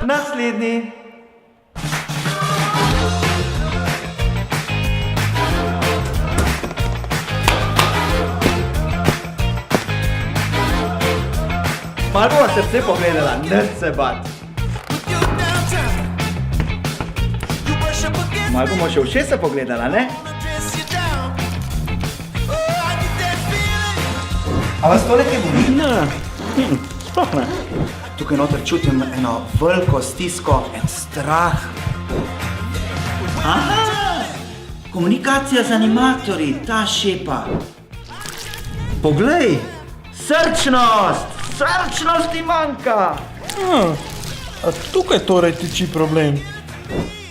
Naslednji. Malo bova srce pogledala, nič se bat. Malo bomo še ušesa pogledala, ne? A vas to nekaj boli? Ne, sploh ne. Tukaj noter čutim eno veliko stisko, en strah. Aha! Komunikacija z animatorji, ta šepa. Poglej! Srčnost! Srčnost ti manjka! A tukaj torej tiči problem?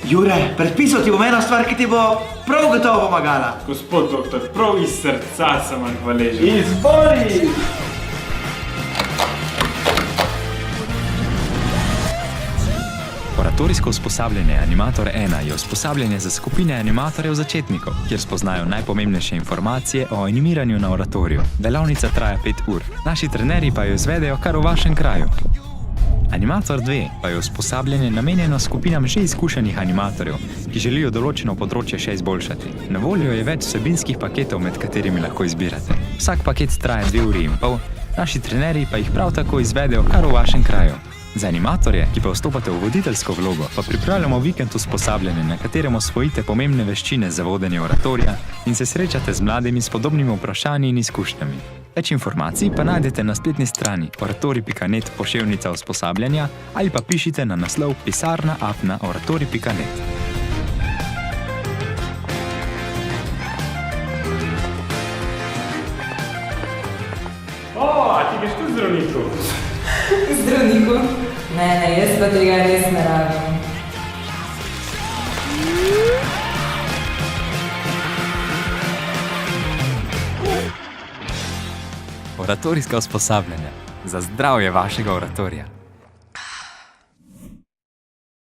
Jure, predpisal ti bom eno stvar, ki ti bo prav gotovo pomagala. Gospod doktor, prav iz srca sem vam hvaležen. Izvoli! Oratorijsko usposabljanje Animator 1 je usposabljanje za skupine animatorjev začetnikov, kjer spoznajo najpomembnejše informacije o animiranju na oratoriju. Delavnica traja 5 ur, naši trenerji pa jo izvedejo kar v vašem kraju. Animator 2 pa je usposabljanje namenjeno skupinam že izkušenih animatorjev, ki želijo določeno področje še izboljšati. Na voljo je več vsebinskih paketov, med katerimi lahko izbirate. Vsak paket traja 2 uri in pol, naši trenerji pa jih prav tako izvedejo kar v vašem kraju. Za animatorje, ki pa vstopate v voditeljsko vlogo, pa pripravljamo vikend usposabljanja, na katerem osvojite pomembne veščine za vodenje oratorija in se srečate z mladimi s podobnimi vprašanji in izkušnjami. Več informacij pa najdete na spletni strani oratori.net/usposabljanja ali pa pišite na naslov pisarna@oratori.net. A ti greš tu zdravniku? Zdravniku? Ne, jaz pa tega res ne rabim. Oratorijska usposabljanja za zdravje vašega oratorija.